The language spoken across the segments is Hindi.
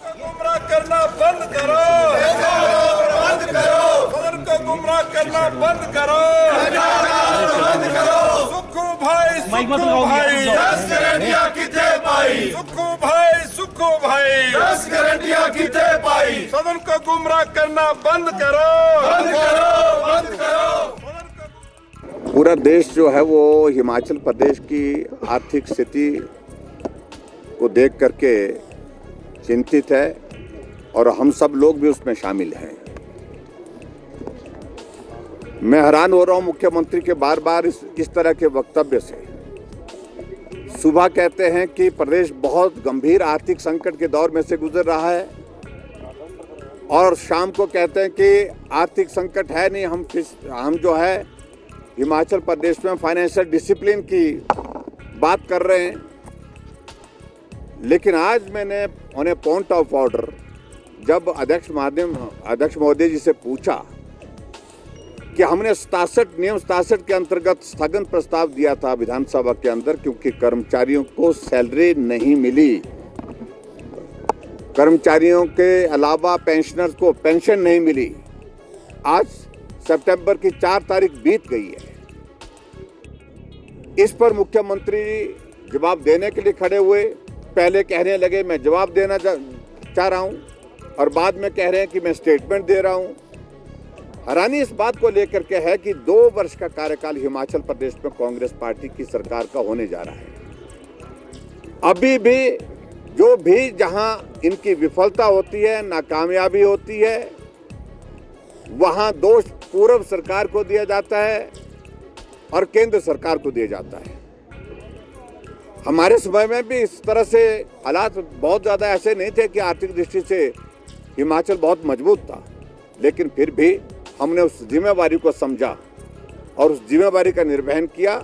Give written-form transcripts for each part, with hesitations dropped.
गुमराह करना बंद करो, बंद करो, सदन को गुमराह करना बंद करो, बंद करो। सुखू भाई, सुखू भाई, 10 गारंटियां किथे पाई, सुखू भाई, सुखू भाई, 10 गारंटियां किथे पाई। सदन को गुमराह करना बंद करो, बंद करो, बंद करो। पूरा देश जो है वो हिमाचल प्रदेश की आर्थिक स्थिति को देख करके चिंतित है और हम सब लोग भी उसमें शामिल हैं। मैं हैरान हो रहा हूं मुख्यमंत्री के बार बार इस तरह के वक्तव्य से। सुबह कहते हैं कि प्रदेश बहुत गंभीर आर्थिक संकट के दौर में से गुजर रहा है और शाम को कहते हैं कि आर्थिक संकट है नहीं, हम जो है हिमाचल प्रदेश में फाइनेंशियल डिसिप्लिन की बात कर रहे हैं। लेकिन आज मैंने उन्हें पॉइंट ऑफ ऑर्डर जब अध्यक्ष महोदय जी से पूछा कि हमने नियम 67 के अंतर्गत स्थगन प्रस्ताव दिया था विधानसभा के अंदर, क्योंकि कर्मचारियों को सैलरी नहीं मिली, कर्मचारियों के अलावा पेंशनर्स को पेंशन नहीं मिली। आज सितंबर की 4 तारीख बीत गई है। इस पर मुख्यमंत्री जवाब देने के लिए खड़े हुए। पहले कहने लगे मैं जवाब देना चाह रहा हूं और बाद में कह रहे हैं कि मैं स्टेटमेंट दे रहा हूं। हैरानी इस बात को लेकर के है कि 2 वर्ष का कार्यकाल हिमाचल प्रदेश में कांग्रेस पार्टी की सरकार का होने जा रहा है। अभी भी जहां इनकी विफलता होती है, नाकामयाबी होती है, वहां दोष पूर्व सरकार को दिया जाता है और केंद्र सरकार को दिया जाता है। हमारे समय में भी इस तरह से हालात बहुत ज़्यादा ऐसे नहीं थे कि आर्थिक दृष्टि से हिमाचल बहुत मजबूत था, लेकिन फिर भी हमने उस जिम्मेवारी को समझा और उस जिम्मेवारी का निर्वहन किया।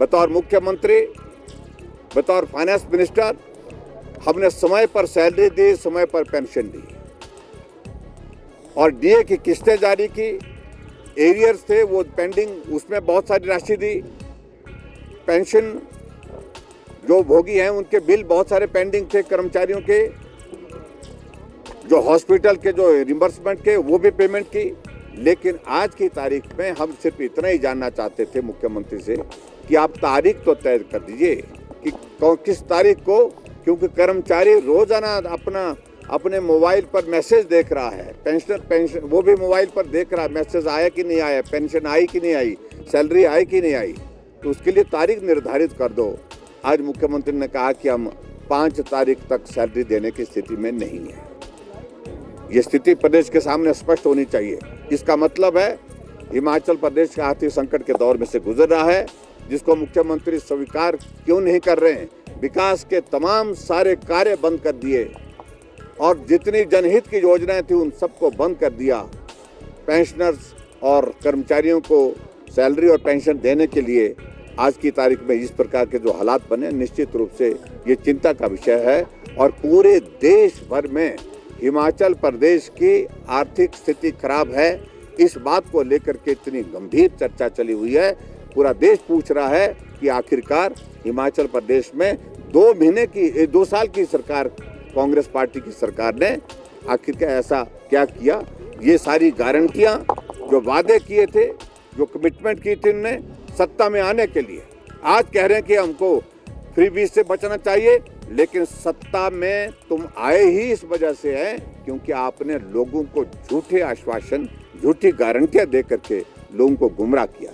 बतौर मुख्यमंत्री, बतौर फाइनेंस मिनिस्टर हमने समय पर सैलरी दी, समय पर पेंशन दी और डीए की किस्तें जारी की। एरियर्स थे वो पेंडिंग, उसमें बहुत सारी राशि दी। पेंशन जो भोगी हैं उनके बिल बहुत सारे पेंडिंग थे, कर्मचारियों के जो हॉस्पिटल के जो रिम्बर्समेंट के वो भी पेमेंट की। लेकिन आज की तारीख में हम सिर्फ इतना ही जानना चाहते थे मुख्यमंत्री से कि आप तारीख तो तय कर दीजिए कि किस तारीख को, क्योंकि कर्मचारी रोजाना अपने मोबाइल पर मैसेज देख रहा है, पेंशन वो भी मोबाइल पर देख रहा है, मैसेज आया कि नहीं आया, पेंशन आई कि नहीं आई, सैलरी आई कि नहीं आई, तो उसके लिए तारीख निर्धारित कर दो। आज मुख्यमंत्री ने कहा कि हम 5 तारीख तक सैलरी देने की स्थिति में नहीं है। ये स्थिति प्रदेश के सामने स्पष्ट होनी चाहिए। इसका मतलब है हिमाचल प्रदेश का आर्थिक संकट के दौर में से गुजर रहा है, जिसको मुख्यमंत्री स्वीकार क्यों नहीं कर रहे हैं। विकास के तमाम सारे कार्य बंद कर दिए और जितनी जनहित की योजनाएं थी उन सबको बंद कर दिया। पेंशनर्स और कर्मचारियों को सैलरी और पेंशन देने के लिए आज की तारीख में इस प्रकार के जो हालात बने, निश्चित रूप से ये चिंता का विषय है और पूरे देश भर में हिमाचल प्रदेश की आर्थिक स्थिति खराब है। इस बात को लेकर के इतनी गंभीर चर्चा चली हुई है। पूरा देश पूछ रहा है कि आखिरकार हिमाचल प्रदेश में 2 साल की सरकार, कांग्रेस पार्टी की सरकार ने आखिरकार ऐसा क्या किया। ये सारी गारंटियां जो वादे किए थे, जो कमिटमेंट की थी उन्होंने सत्ता में आने के लिए, आज कह रहे हैं कि हमको फ्रीबीज से बचना चाहिए, लेकिन सत्ता में तुम आए ही इस वजह से है क्योंकि आपने लोगों को झूठे आश्वासन, झूठी गारंटियां दे करके लोगों को गुमराह किया।